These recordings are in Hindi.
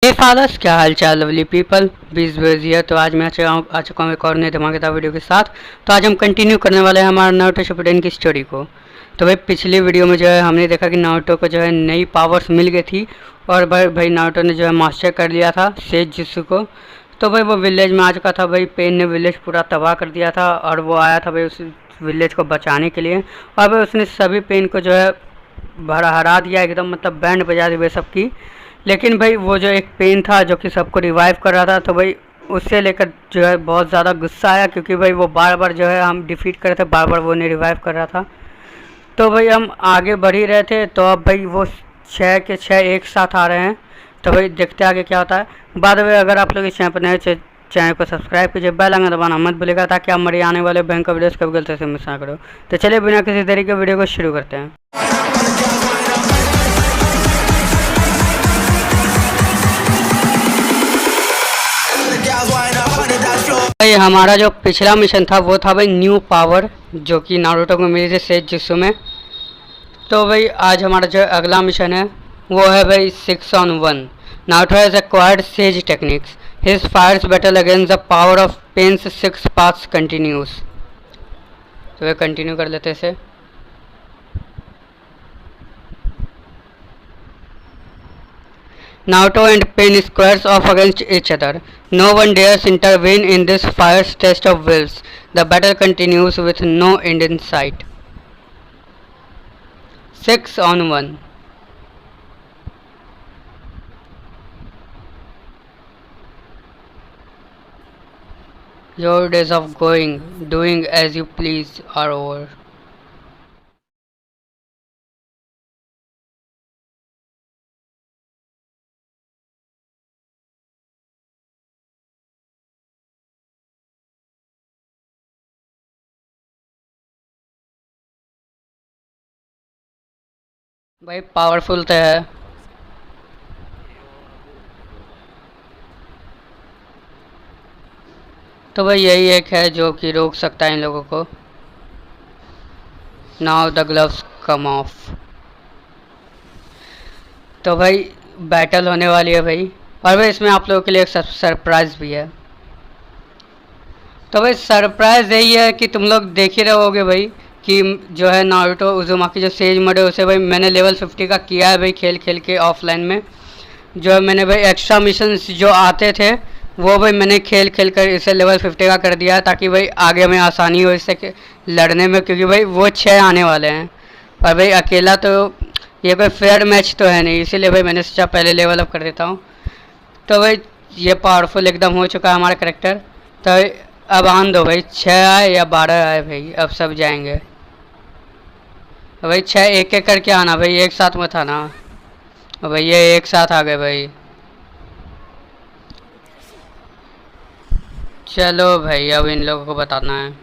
हे फादर्स, क्या हाल चाल लवली पीपल, बीस बेजिया। तो आज मैं आ चुका हूँ एक और नए धमाकेदार वीडियो के साथ। तो आज हम कंटिन्यू करने वाले हैं हमारा नारुतो शिपुडेन की स्टोरी को। तो भाई पिछली वीडियो में जो है हमने देखा कि नारुतो को जो है नई पावर्स मिल गई थी और भाई नारुतो ने जो है मास्टर कर लिया था सेज जित्सु को। तो भाई वो विलेज में आ चुका था। भाई पेन ने विलेज पूरा तबाह कर दिया था और वो आया था भाई उस विलेज को बचाने के लिए। और भाई उसने सभी पेन को जो है हरा दिया एकदम, मतलब बैंड बजा दी भाई सबकी। लेकिन भाई वो जो एक पेन था जो कि सबको रिवाइव कर रहा था, तो भाई उससे लेकर जो है बहुत ज़्यादा गुस्सा आया, क्योंकि भाई वो बार बार जो है हम डिफीट कर रहे थे, बार बार वो नहीं रिवाइव कर रहा था। तो भाई हम आगे बढ़ ही रहे थे, तो अब भाई वो 6 के 6 एक साथ आ रहे हैं। तो भाई देखते आगे क्या होता है। बाद में अगर आप लोग इस चैनल पर नए चैनल को सब्सक्राइब कीजिए, बेल आइकन दबाना मत भूलिएगा ताकि आप हमारे आने वाले बैंक का वीडियोस कभी गलती से मिस ना करो। तो चलिए बिना किसी देरी के वीडियो को शुरू करते हैं। भाई हमारा जो पिछला मिशन था वो था भाई न्यू पावर, जो कि नारुतो को मिली थी सेज जित्सु में। तो भाई आज हमारा जो अगला मिशन है वो है भाई 6-on-1। Naruto has acquired sage techniques, his fierce battle against the power of pain's 6 paths continues. तो वे कंटिन्यू कर लेते इसे। Naruto and Pain squares off against each other. No one dares intervene in this fierce test of wills. The battle continues with no end in sight. 6-on-1. Your days of doing as you please are over. भाई पावरफुल तो है। तो भाई यही एक है जो कि रोक सकता है इन लोगों को। Now the gloves come of. तो भाई बैटल होने वाली है भाई, और भाई इसमें आप लोगों के लिए एक सरप्राइज भी है। तो भाई सरप्राइज यही है कि तुम लोग देख ही रहोगे भाई कि जो है नारुतो उज़ुमाकी जो सेज मोड है उसे भाई मैंने लेवल 50 का किया है भाई, खेल खेल के ऑफलाइन में। जो है मैंने भाई एक्स्ट्रा मिशंस जो आते थे वो भाई मैंने खेल खेल कर इसे लेवल 50 का कर दिया है, ताकि भाई आगे हमें आसानी हो इससे लड़ने में, क्योंकि भाई वो 6 आने वाले हैं और भाई अकेला तो ये कोई फेयर मैच तो है नहीं, इसीलिए भाई मैंने सोचा पहले लेवल अप कर देता हूँ। तो भाई ये पावरफुल एकदम हो चुका है हमारा करेक्टर। तो अब आन दो भाई, 6 आए या 12 आए भाई, अब सब जाएंगे भाई। 6 एक एक करके आना भाई, एक साथ मत आना भाई। ये एक साथ आ गए भाई। चलो भाई अब इन लोगों को बताना है।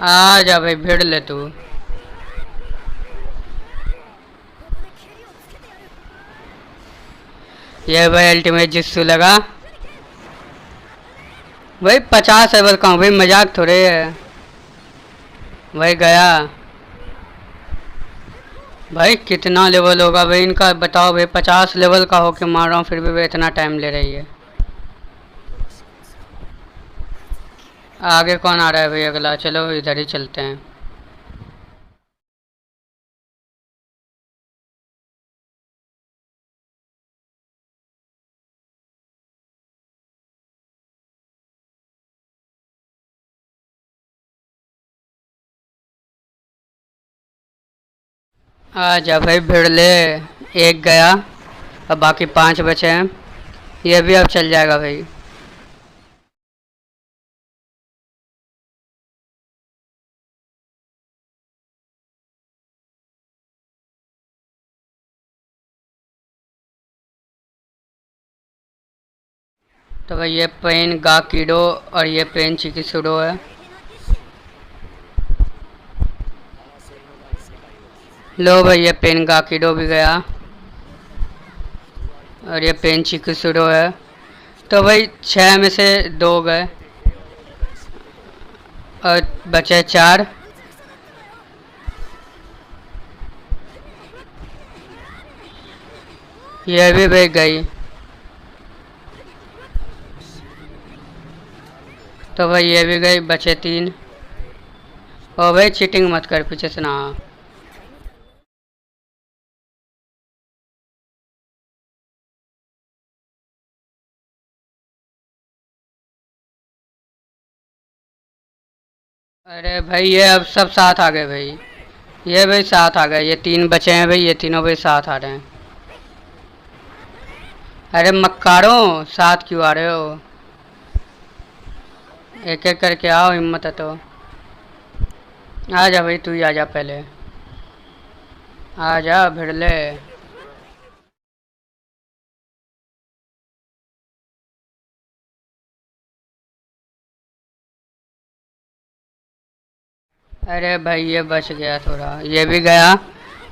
आ जा भाई, भिड़ ले तू। ये भाई अल्टीमेट जित्सु लगा भाई। 50 लेवल का हूँ भाई, मजाक थोड़े है भाई। गया भाई, कितना लेवल होगा भाई इनका बताओ भाई। 50 लेवल का होके मार रहा हूँ फिर भी भाई इतना टाइम ले रही है। आगे कौन आ रहा है भाई अगला? चलो इधर ही चलते हैं। आ जा भाई, भिड़ ले। एक गया, अब बाकी 5 बचे हैं। ये भी अब चल जाएगा भाई। तो भाई ये पेन गा कीडो और ये पेन चिकित्सुडो है। लो भाई ये पेन गा कीडो भी गया और ये पेन चिकित्सुडो है। तो भाई 6 में से 2 गए और बचे 4। ये भी भाई गई। तो भाई ये भी गई, बचे 3। ओ भाई चीटिंग मत कर, पीछे से ना आ। अरे भाई ये अब सब साथ आ गए भाई। ये भाई साथ आ गए, ये 3 बचे हैं भाई, ये तीनों भाई साथ आ रहे हैं। अरे मक्कारों, साथ क्यों आ रहे हो? एक एक करके आओ, हिम्मत है तो। आ जा भाई, तू ही आ जा पहले। आ जा भिड़ले। अरे भाई ये बच गया थोड़ा, ये भी गया।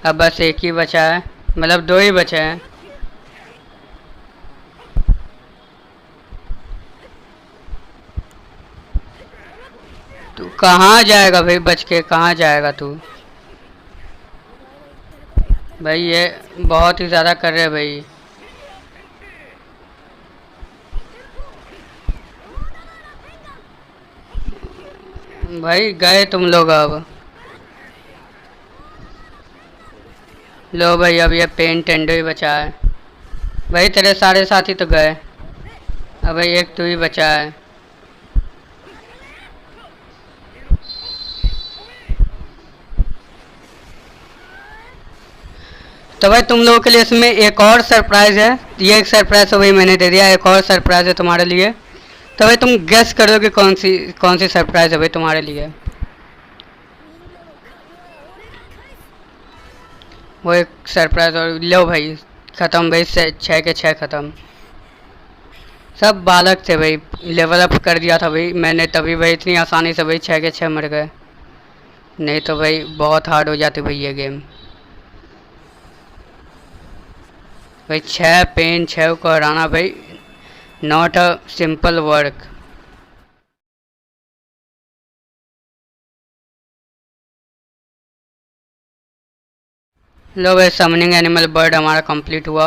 अब बस एक ही बचा है, मतलब 2 ही बचे हैं। तू कहाँ जाएगा भाई, बच के कहाँ जाएगा तू? भाई ये बहुत ही ज़्यादा कर रहे हैं भाई। भाई गए तुम लोग अब। लो भाई, अब ये पेन टेंडो ही बचा है। भाई तेरे सारे साथी तो गए, अब भाई एक तू ही बचा है। तो भाई तुम लोगों के लिए इसमें एक और सरप्राइज़ है। ये एक सरप्राइज़ तो भाई मैंने दे दिया, एक और सरप्राइज़ है तुम्हारे लिए। तो भाई तुम गेस कर दो कि कौन सी सरप्राइज़ है भाई तुम्हारे लिए। वो एक सरप्राइज़ और लो भाई। ख़त्म भाई, से 6 के 6 ख़त्म। सब बालक थे भाई, लेवल अप कर दिया था भाई मैंने, तभी भाई इतनी आसानी से भाई 6 के 6 मर गए। नहीं तो भाई बहुत हार्ड हो जाती भाई ये गेम। भाई 6 पेन 6 को हराना भाई, नॉट अ सिंपल वर्क। लो भाई, समनिंग एनिमल बर्ड हमारा कंप्लीट हुआ।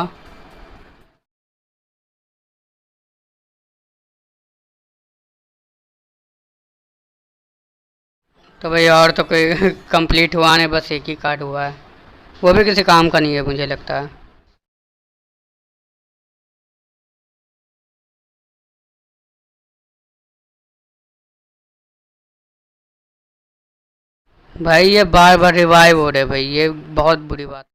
तो भाई और तो कोई कंप्लीट हुआ नहीं, बस एक ही कार्ड हुआ है, वो भी किसी काम का नहीं है मुझे लगता है। भाई ये बार बार रिवाइव हो रहे भाई, ये बहुत बुरी बात।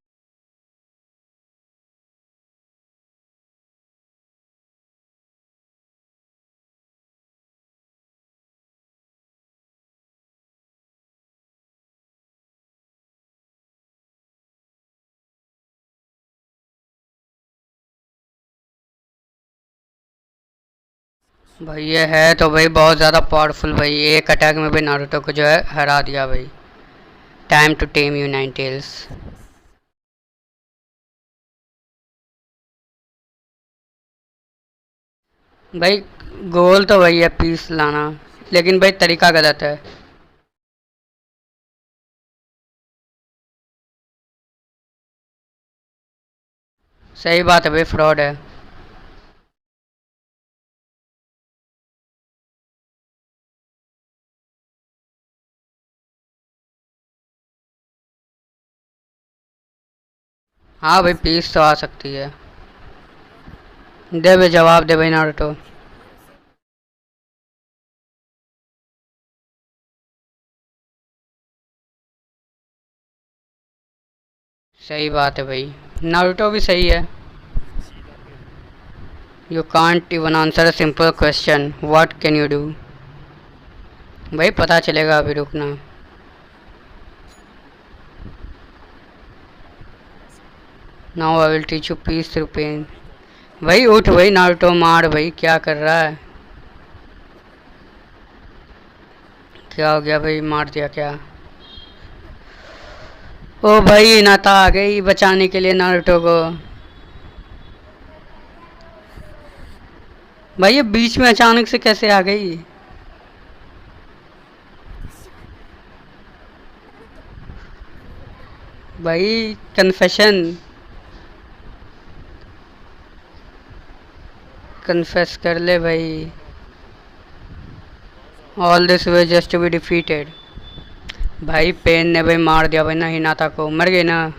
भाई ये है तो भाई बहुत ज़्यादा पावरफुल भाई, एक अटैक में भाई नारुतो को जो है हरा दिया भाई। Time to tame you nine tails. भाई गोल तो वही है, पीस लाना, लेकिन भाई तरीका गलत है। सही बात है भाई, फ्रॉड है। हाँ भाई, पीस तो आ सकती है। दे भाई जवाब दे भाई नारुतो। सही बात है भाई, नारुतो भी सही है। You can't even answer a simple question, what can you do? भाई पता चलेगा, अभी रुकना। Now I will teach you peace through pain. भाई उठ भाई नारुतो, मार भाई, क्या कर रहा है? क्या हो गया भाई, मार दिया क्या? ओ भाई हिनाता आ गई बचाने के लिए नारुतो को। भाई ये बीच में अचानक से कैसे आ गई? भाई कन्फेशन, कन्फेस कर ले भाई। All this way just to be defeated. भाई पेन ने भाई मार दिया भाई ना हिनाता को, मर गई ना,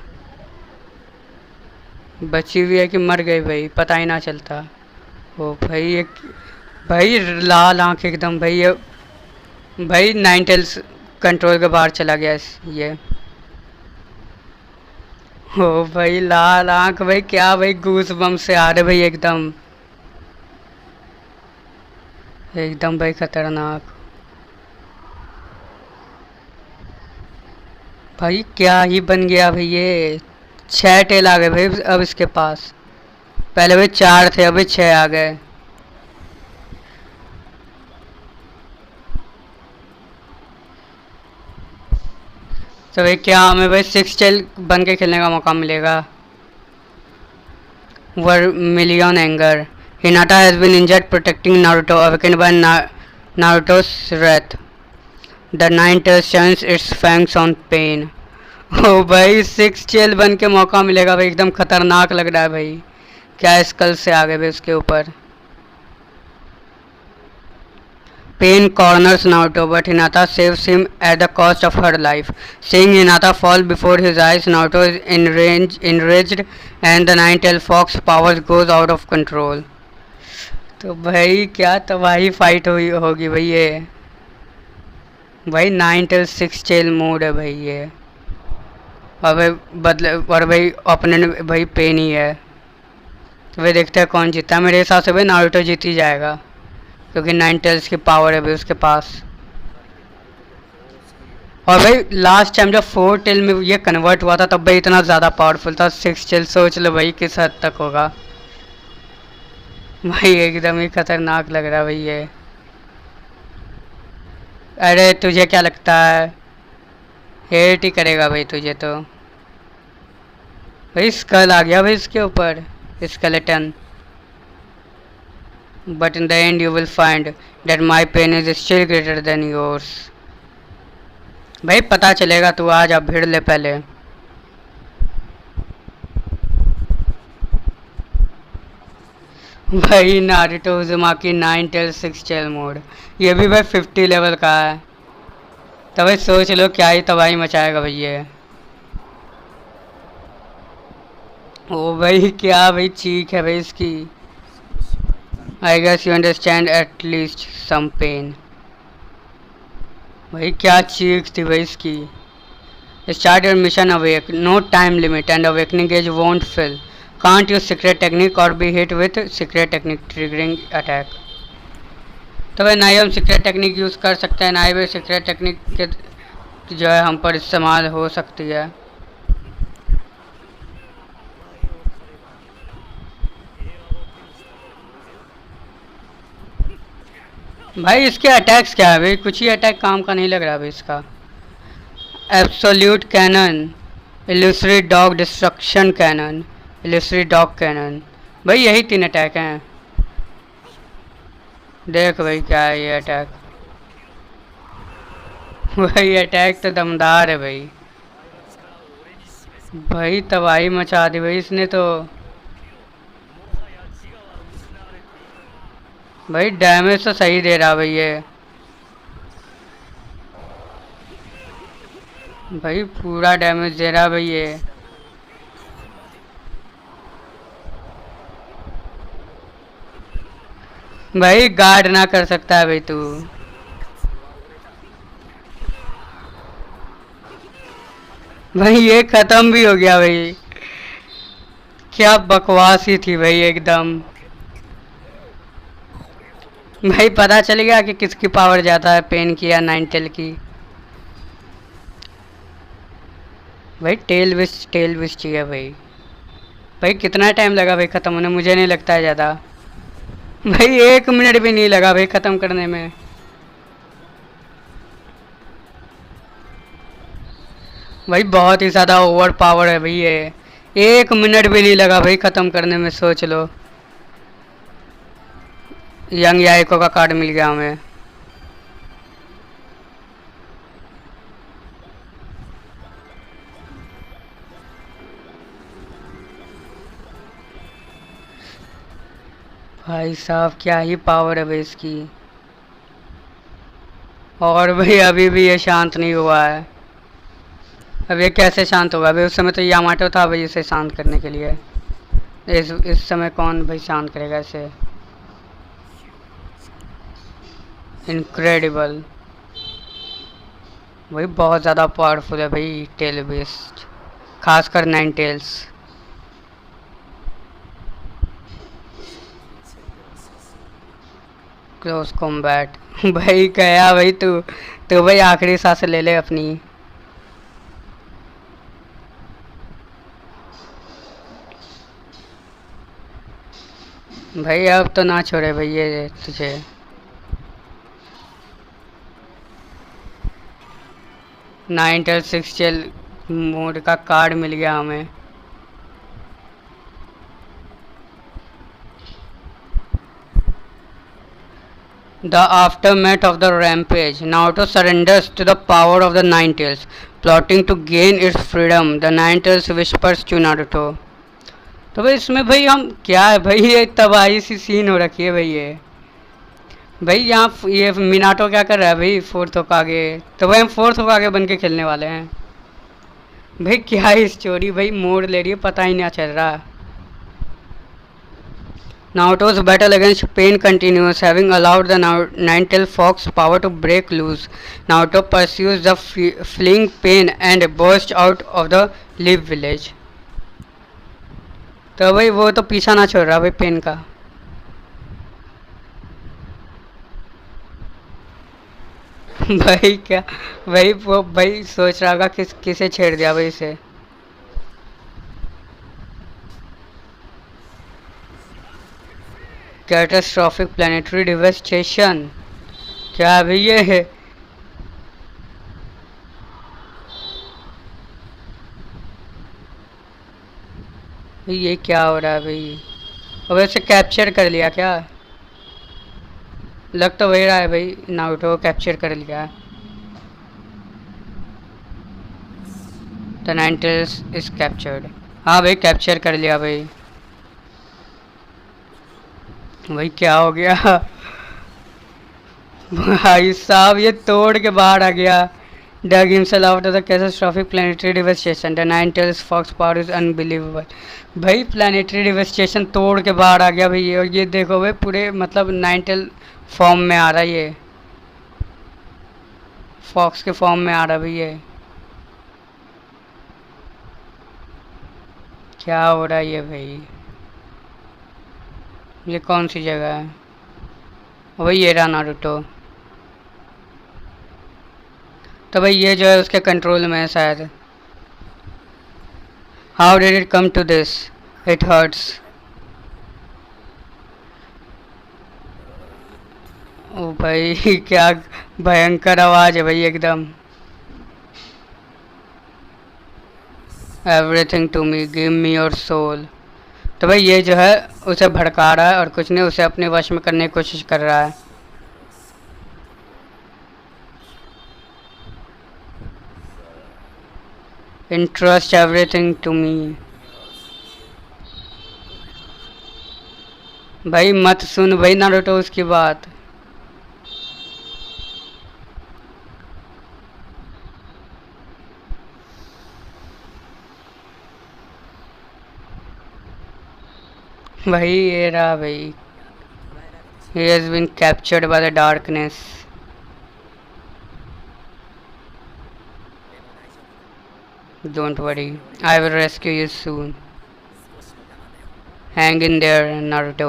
बची हुई है कि मर गई भाई पता ही ना चलता। ओ भाई एक भाई लाल आंख एकदम भाई ये भाई नाइन टेल्स कंट्रोल के बाहर चला गया ये। ओ भाई लाल आंख भाई क्या भाई गूस बम से आ रहे भाई एकदम एकदम भाई खतरनाक। भाई क्या ही बन गया भाई ये, 6 टेल आ गए भाई अब इसके पास। पहले भाई 4 थे अभी 6 आ गए। तो भाई क्या हमें भाई 6 टेल बन के खेलने का मौका मिलेगा। Vermilion anger. Hinata has been injured protecting Naruto, awakened by Naruto's wrath. The nine tails shines its fangs on pain. ओ भाई 6 टेल बन के मौका मिलेगा भाई, एकदम खतरनाक लग रहा है भाई। क्या स्कल से आ गए भाई उसके ऊपर। Pain corners Naruto, but Hinata saves him at the cost of her life. Seeing Hinata fall before his eyes, Naruto is enraged, and the Nine-Tailed Fox powers goes out of control. तो भाई क्या तबाही फाइट हुई होगी भाई ये। भाई 9 टेल 6 टेल मोड है भाई ये। और भाई बदले और भाई ओपोनेंट भाई पेन ही है। तो भाई देखते हैं कौन जीता है। मेरे हिसाब से भाई नारुतो जीत ही जाएगा, क्योंकि 9 टेल्स की पावर है भाई उसके पास। और भाई लास्ट टाइम जब 4 टेल में ये कन्वर्ट हुआ था तब भाई इतना ज़्यादा पावरफुल था। 6 टेल सोच लो भाई किस हद तक होगा। भाई एकदम ही खतरनाक लग रहा है भाई ये। अरे तुझे क्या लगता है, हेट ही करेगा भाई तुझे तो। भाई स्कल आ गया भाई इसके ऊपर, skeleton. But in the end you will find that my pain is still greater than yours. भाई पता चलेगा, तू आ जा भिड़ ले पहले। भाई Naruto Uzumaki 9 tell 6 tell mode, ये भी भाई 50 लेवल का है। तो भाई सोच लो क्या ही तबाही मचाएगा भाई ये। ओ भाई क्या भाई चीख है भाई इसकी। I guess you understand at least some pain. भाई क्या चीख थी भाई इसकी। Start your mission awake. No time limit and awakening gauge won't fill. Can't use secret technique or be hit with secret technique triggering attack. तो भाई ना ही हम सीक्रेट टेक्निक यूज़ कर सकते हैं, ना ही भाई सीक्रेट टेक्निक के जो है हम पर इस्तेमाल हो सकती है। भाई इसके अटैक्स क्या है भाई, कुछ ही अटैक काम का नहीं लग रहा भाई इसका। Absolute cannon, illusory dog destruction cannon, illusory dog cannon. भाई यही 3 अटैक हैं। देख भाई क्या है ये अटैक। भाई अटैक तो दमदार है भाई। भाई तबाही मचा दी भाई इसने तो। भाई डैमेज तो सही दे रहा भाई ये। भाई पूरा डैमेज दे रहा भाई ये। भाई गार्ड ना कर सकता है भाई तू। भाई ये खत्म भी हो गया भाई। क्या बकवास ही थी भाई एकदम। भाई पता चल गया कि किसकी पावर ज़्यादा है, पेन की या 9 टेल की। भाई टेल विश चाहिए भाई। भाई कितना टाइम लगा भाई ख़त्म होने, मुझे नहीं लगता है ज़्यादा। भाई 1 मिनट भी नहीं लगा भाई ख़त्म करने में। भाई बहुत ही ज़्यादा ओवर पावर है भाई ये। 1 मिनट भी नहीं लगा भाई ख़त्म करने में, सोच लो। यंग याइको का कार्ड मिल गया हमें। भाई साहब क्या ही पावर है भाई इसकी। और भाई अभी भी ये शांत नहीं हुआ है। अब ये कैसे शांत होगा? अभी उस समय तो यामाटो था भाई इसे शांत करने के लिए। इस समय कौन भाई शांत करेगा इसे? इनक्रेडिबल। भाई बहुत ज़्यादा पावरफुल है भाई टेल बेस्ड, खासकर नाइन टेल्स। Close combat. भाई गया भाई तू। तो भाई आखिरी सांस ले ले अपनी। भाई अब तो ना छोड़े भाई ये तुझे। नाइन टेल सिक्स चेल मोड का कार्ड मिल गया हमें। The aftermath of the rampage, Naruto surrenders to the power of the Nine Tails, plotting to gain its freedom. The Nine Tails whispers to Naruto. तो भाई इसमें भाई हम क्या है भाई, ये तबाही सी सीन हो रखी है भाई ये। भाई यहाँ ये मिनाटो क्या कर रहा है भाई? फोर्थ होकागे। तो भाई हम फोर्थ होकागे बन के खेलने वाले हैं। भाई क्या है स्टोरी भाई, मोड़ ले रही है पता ही नहीं चल रहा। Naruto's battle against Pain continues, having allowed the Nine-Tailed Fox power to break loose. Naruto pursues the fleeing Pain and bursts out of the Leaf Village. तो भाई वो तो पीछा ना छोड़ रहा भाई पेन का। भाई क्या भाई वो भाई सोच रहा होगा किसे छेड़ दिया भाई इसे। Catastrophic planetary devastation. क्या भाई ये है? ये क्या हो रहा है भाई? अब ऐसे कैप्चर कर लिया क्या? लग तो वही रहा है भाई नारुतो को कैप्चर कर लिया। The nine tails is captured. हाँ भाई कैप्चर कर लिया भाई। भाई क्या हो गया? भाई साहब ये तोड़ के बाहर आ गया। Dug himself out of the catastrophic planetary devastation. The Nine Tails Fox power is unbelievable. भाई प्लानिटरी डिवेस्टेशन तोड़ के बाहर आ गया भाई। और ये देखो भाई पूरे मतलब नाइन टेल फॉर्म में आ रहा है, ये फॉक्स के फॉर्म में आ रहा है भाई। ये क्या हो रहा है ये भाई? ये कौन सी जगह है? भाई ये रहा नारुतो। तो भाई ये जो है उसके कंट्रोल में है शायद। How did it come to this? It hurts. ओ भाई क्या भयंकर आवाज है भाई एकदम। Everything to me, give me your soul. तो भाई ये जो है उसे भड़का रहा है और कुछ नहीं, उसे अपने वश में करने की कोशिश कर रहा है। Entrust everything to me। भाई मत सुन भाई नारुतो उसकी बात। भाई ये रहा भाई। He has been captured by the darkness। Don't worry, I will rescue you soon। Hang in there Naruto।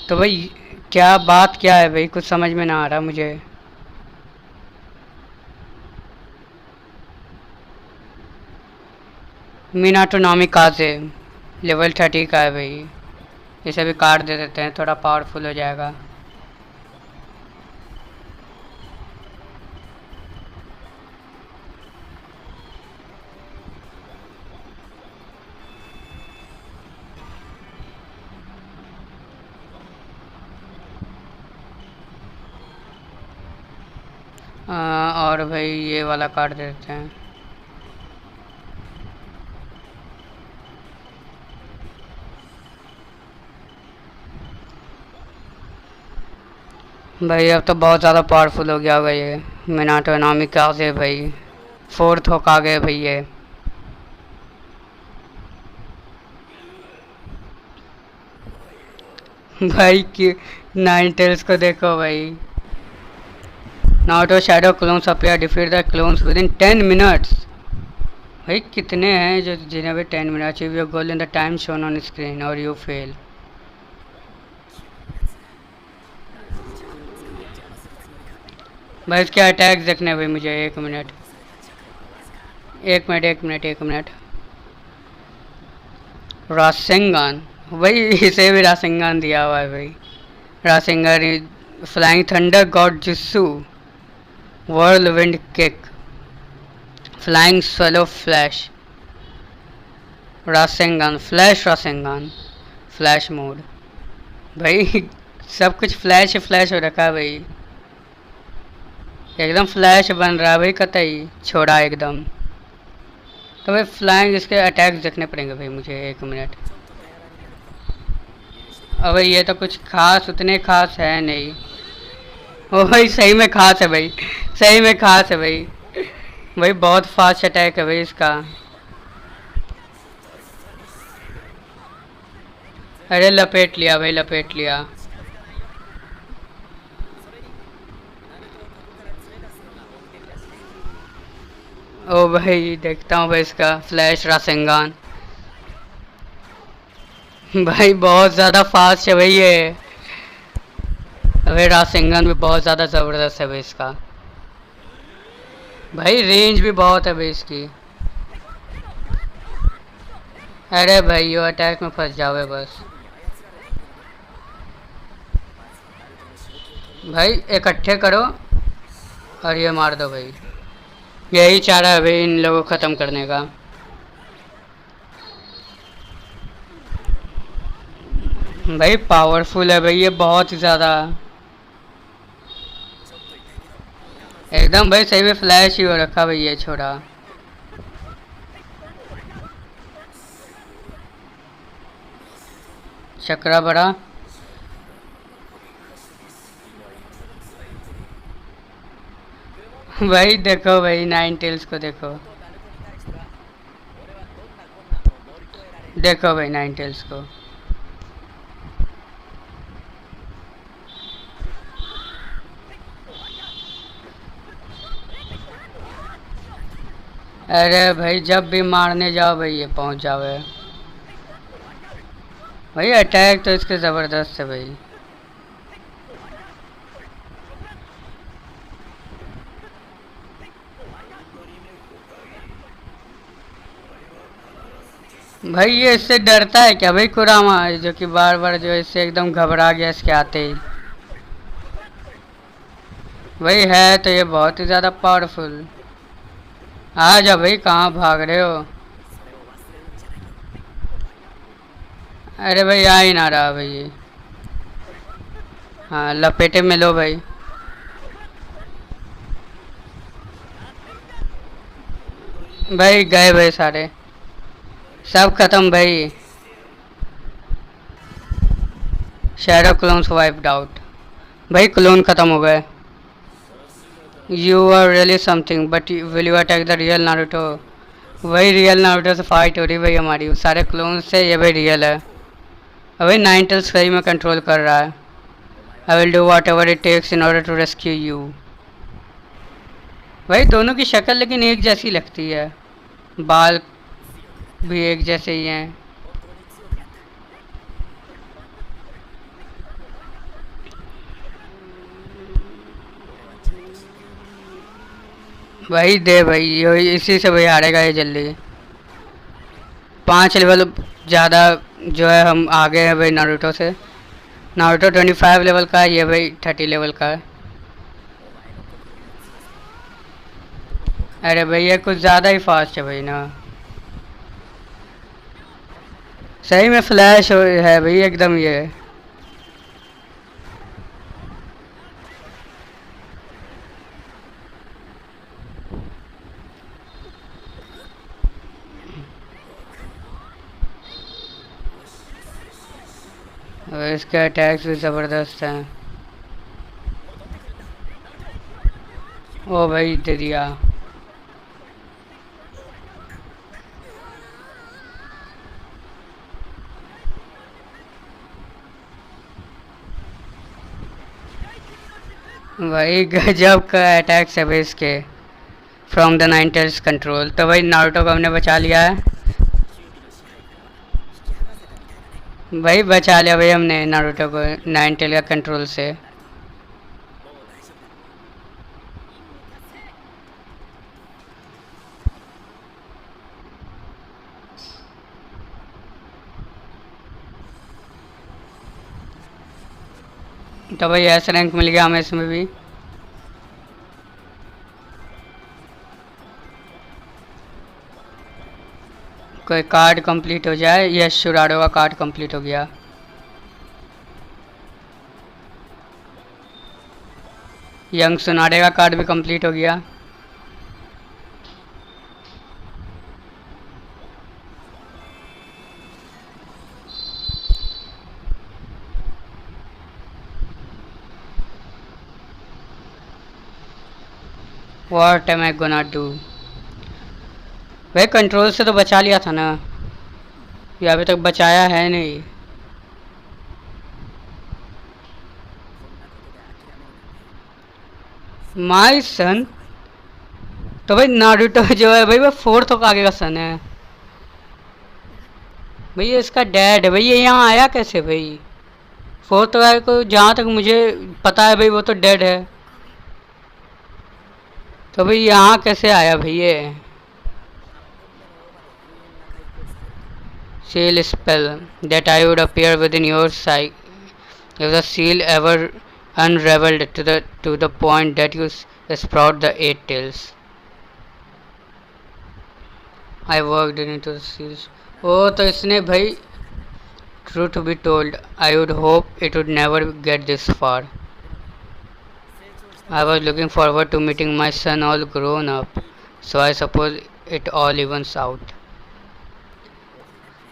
तो भाई क्या बात क्या है भाई, कुछ समझ में ना आ रहा मुझे। मीनाटो नामिकाजे लेवल 30 का है भाई। इसे भी कार्ड दे देते हैं, थोड़ा पावरफुल हो जाएगा। और भाई ये वाला कार्ड दे देते हैं। भाई अब तो बहुत ज़्यादा पावरफुल हो गया भाई ये मिनाटो नामी क्या से भाई। फोर्थ होक आ गए भाई ये। भाई कि नाइन टेल्स को देखो भाई। Naruto shadow clones appear defeat the clones with in 10 minutes. भाई कितने हैं जो जिन्हें भी 10 minute achieve your goal in the time shown on screen और यू फेल। भाई इसके अटैक्स देखने भाई मुझे। एक मिनट एक मिनट एक मिनट एक मिनट। रासेंगान भाई इसे भी रासेंगान दिया हुआ है भाई। रासेंगान फ्लाइंग थंडर गॉड जिस्सू whirlwind kick flying swallow flash rasengan flash rasengan flash mode. भाई सब कुछ फ्लैश फ्लैश हो रखा है भाई। एकदम फ्लैश बन रहा है भाई कतई छोड़ा एकदम। तो भाई फ्लाइंग इसके अटैक्स देखने पड़ेंगे भाई मुझे। एक मिनट। अब भाई ये तो कुछ खास उतने खास है नहीं। ओ भाई सही में खास है भाई। सही में खास है भाई। भाई बहुत फास्ट अटैक है भाई इसका। अरे लपेट लिया भाई लपेट लिया। ओ भाई देखता हूँ भाई इसका फ्लैश रासेंगान। भाई बहुत ज़्यादा फास्ट है भाई ये। अबे रासेंगान भी बहुत ज़्यादा ज़बरदस्त है भाई इसका। भाई रेंज भी बहुत है भाई इसकी। अरे भाई ये अटैक में फंस जाओगे बस। भाई इकट्ठे करो और ये मार दो भाई। यही चाह रहा है भाई इन लोगों को ख़त्म करने का। भाई पावरफुल है भाई ये बहुत ज़्यादा। एकदम भाई सही में फ्लैश ही हो रखा भाई ये छोड़ा। चक्रा बड़ा। भाई देखो भाई नाइन टेल्स को देखो। देखो भाई नाइन टेल्स को। अरे भाई जब भी मारने जाओ भाई ये पहुंच जाओगे। भाई अटैक तो इसके ज़बरदस्त है भाई। भाई ये इससे डरता है क्या भाई कुरामा जो कि बार बार जो इससे एकदम घबरा गया इसके आते ही। भाई है तो ये बहुत ही ज़्यादा पावरफुल। आ जा भाई कहाँ भाग रहे हो। अरे भाई आ ही ना रहा भाई ये। हाँ लपेटे में लो भाई। भाई गए भाई सारे सब खत्म भाई। Shadow clones wiped out. भाई क्लोन खत्म हो गए। You are really something but will you attack the real Naruto. वही रियल नारुतो से फाइट हो रही भाई हमारी सारे क्लोन से। ये भाई रियल है। अभी नाइन टेल्स सही में कंट्रोल कर रहा है। I will do whatever it takes in order to rescue you. भाई दोनों की शक्ल लेकिन एक जैसी लगती है। बाल भी एक जैसे ही हैं। भाई दे भाई ये इसी से भाई हारेगा ये जल्दी। 5 लेवल ज़्यादा जो है हम आगे हैं भाई नारुतो से। नारुतो 25 लेवल का है ये भाई 30 लेवल का है। अरे भाई ये कुछ ज़्यादा ही फास्ट है भाई ना। सही में फ्लैश है भाई एकदम ये। और इसके अटैक्स भी ज़बरदस्त हैं। ओ भाई दे दिया। भाई गजब का अटैक है भाई इसके, from the nine tails control. तो भाई नारुतो को हमने बचा लिया है। भाई बचा लिया भाई हमने नारुतो को नाइन टेल का कंट्रोल से। तो भाई एस रैंक मिल गया हमें इसमें भी। कोई कार्ड कंप्लीट हो जाए। यस शुराडो का कार्ड कंप्लीट हो गया। यंग सुनाडे का कार्ड भी कंप्लीट हो गया। What am I gonna do. भाई कंट्रोल से तो बचा लिया था ना, ये अभी तक बचाया है नहीं। माई सन। तो भाई नारुतो जो है भाई वो फोर्थ होकागे का सन है। भाई ये इसका डैड है भाई, ये यहाँ आया कैसे भाई? फोर्थ होकागे को जहाँ तक मुझे पता है भाई वो तो डेड है। तो भाई यहाँ कैसे आया भाई ये? Seal spell that I would appear within your sight if the seal ever unraveled to the point that you sprout the eight tails. I worked into the seals. Oh, तो इसने भाई truth be told, I would hope it would never get this far. I was looking forward to meeting my son all grown up, so I suppose it all evens out.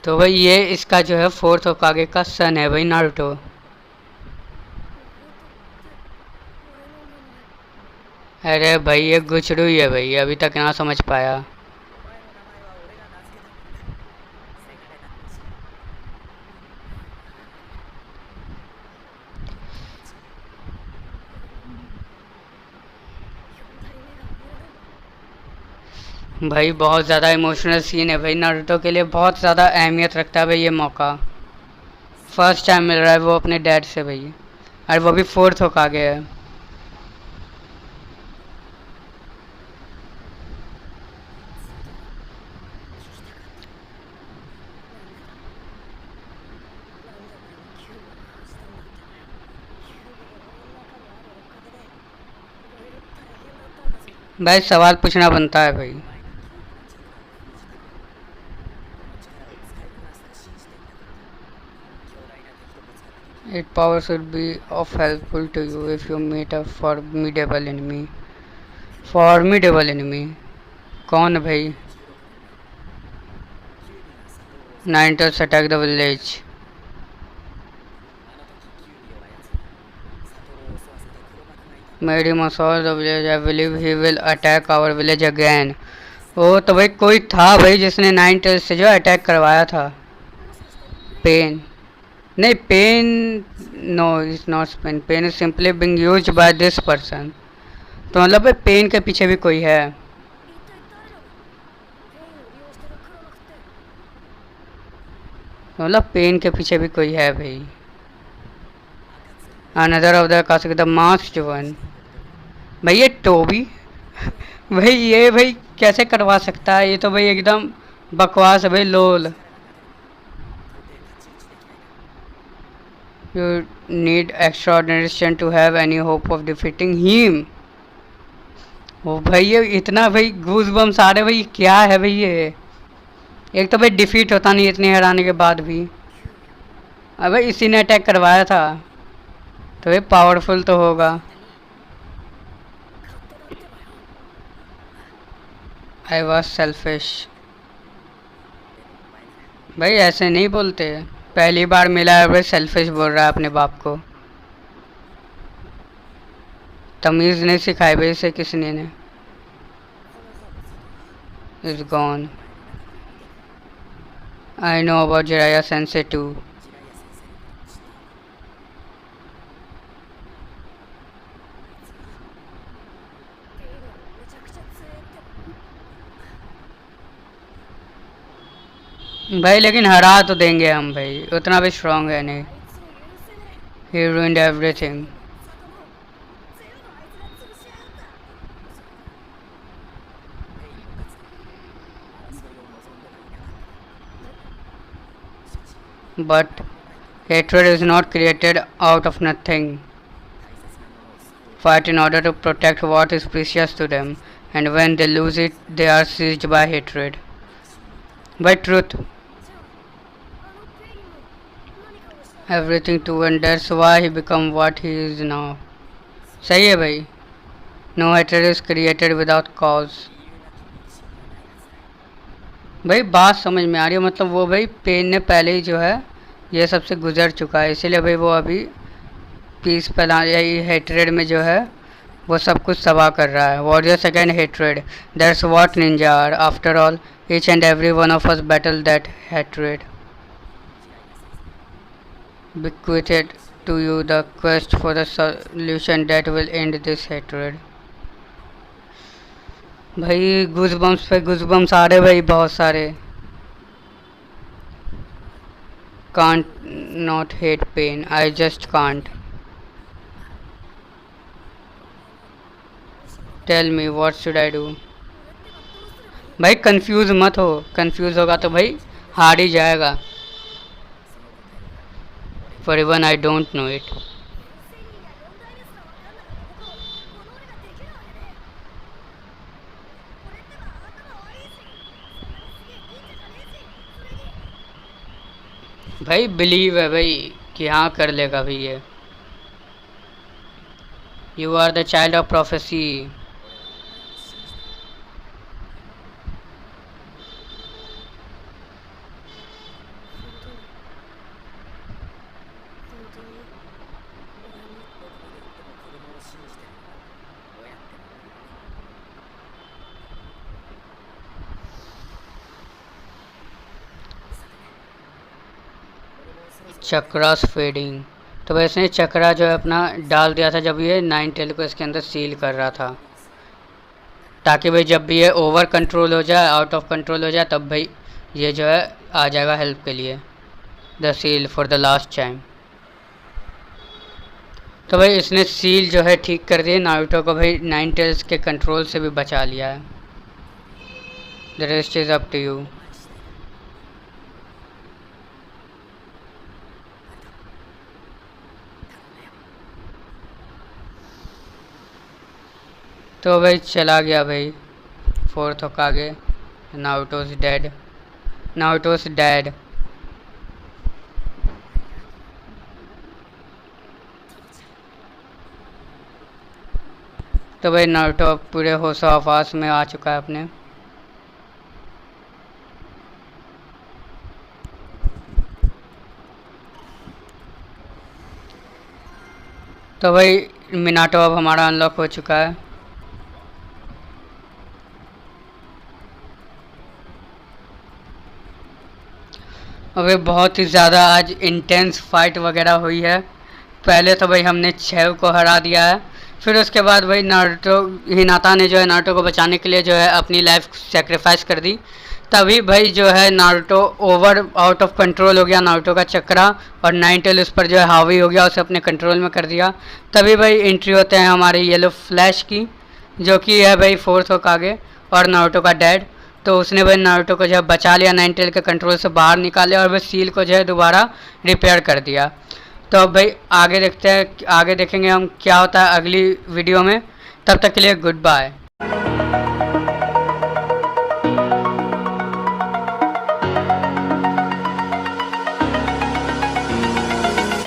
तो भाई ये इसका जो है फोर्थ होकागे का सन है भाई नारुतो। अरे भाई ये गुचड़ू ही है भाई, अभी तक ना समझ पाया। भाई बहुत ज़्यादा इमोशनल सीन है भाई, नारुतो के लिए बहुत ज़्यादा अहमियत रखता है भाई ये मौका। फर्स्ट टाइम मिल रहा है वो अपने डैड से भाई, और वो भी फोर्थ होकागे है। भाई सवाल पूछना बनता है भाई। Its power should be of helpful to you if you meet a formidable enemy. Formidable enemy कौन है भाई? Ninetales attack the village. Made him assault the village. I believe he will attack our village again. ओ तो भाई कोई था भाई जिसने नाइनटेल्स से जो अटैक करवाया था। पेन नहीं, pain no is not pain, pain is simply being used by this person. तो मतलब भाई पेन के पीछे भी कोई है। मतलब पेन के पीछे भी कोई है भाई। Another of the cast the masked one. भाई ये टोबी भाई ये भाई कैसे करवा सकता है? ये तो भाई एकदम बकवास है भाई, लोल। You need extraordinary strength to have any hope of defeating him. ओ भाई ये इतना भाई गूज बम्स आ रहे भाई, क्या है भाई ये? एक तो भाई डिफीट होता नहीं इतने हराने के बाद भी। अब भाई इसी ने अटैक करवाया था तो भाई पावरफुल तो होगा। I was selfish. भाई ऐसे नहीं बोलते, पहली बार मिला है भाई सेल्फिश बोल रहा है अपने बाप को। तमीज़ नहीं सिखाई भाई इसे किसने ने। Is gone. I know about Jiraiya sensei too. भाई लेकिन हरा तो देंगे हम भाई, उतना भी स्ट्रांग है नहीं। ही ruined everything। But hatred is not created out of nothing. Fight in order to protect what is precious to them, and when they lose it, they are seized by hatred. By truth, everything to, and that's why he become what he is now. सही है भाई। No hatred is created without cause। भाई बात समझ में आ रही है, मतलब वो भाई पेन ने पहले ही जो है ये सबसे गुजर चुका है, इसीलिए भाई वो अभी पीस फैला यही हेट्रेड में जो है वो सब कुछ तबाह कर रहा है। Warriors against hatred, that's what ninja are. After all each and every one of us battle that hatred. bequeathed to you the quest for the solution that will end this hatred। भाई गुज़बम्स पे गुज़बम्स आ रहे भाई बहुत सारे। can't not hate pain, I just can't। tell me what should I do। भाई कंफ्यूज मत हो, कंफ्यूज होगा तो भाई हार ही जाएगा। for even I don't know it। भाई बिलीव है भाई कि हाँ कर लेगा भाई ये। You are the child of prophecy. Chakras fading. तो वैसे चक्रा जो है अपना डाल दिया था जब ये नाइन टेल को इसके अंदर सील कर रहा था, ताकि भाई जब भी ये ओवर कंट्रोल हो जाए, आउट ऑफ कंट्रोल हो जाए, तब भाई ये जो है आ जाएगा हेल्प के लिए। The seal for the last time. तो भाई इसने सील जो है ठीक कर दिए, नारुतो को भाई नाइन टेल्स के कंट्रोल से भी बचा लिया है। The rest is up to you. तो भाई चला गया भाई fourth Hokage. Naruto is dead. Naruto is dead. तो भाई नारुतो पूरे होशो हवास में आ चुका है अपने। तो भाई मिनाटो अब हमारा अनलॉक हो चुका है। अबे बहुत ही ज़्यादा आज इंटेंस फाइट वगैरह हुई है। पहले तो भाई हमने 6 को हरा दिया है, फिर उसके बाद भाई नारुतो हिनाता ने जो है नारुतो को बचाने के लिए जो है अपनी लाइफ सेक्रीफाइस कर दी। तभी भाई जो है Naruto over out of control हो गया, नारुतो का चक्रा, और नाइन टेल उस पर जो है हावी हो गया, उसे अपने कंट्रोल में कर दिया। तभी भाई एंट्री होते हैं हमारे येलो फ्लैश की, जो कि है भाई फोर्थ होकागे और नारुतो का डैड। तो उसने भाई नारुतो को जो है बचा लिया, नाइन टेल के कंट्रोल से बाहर निकाले और भाई सील को जो है दोबारा रिपेयर कर दिया। तो अब भाई आगे देखते हैं, आगे देखेंगे हम क्या होता है अगली वीडियो में। तब तक के लिए गुड बाय।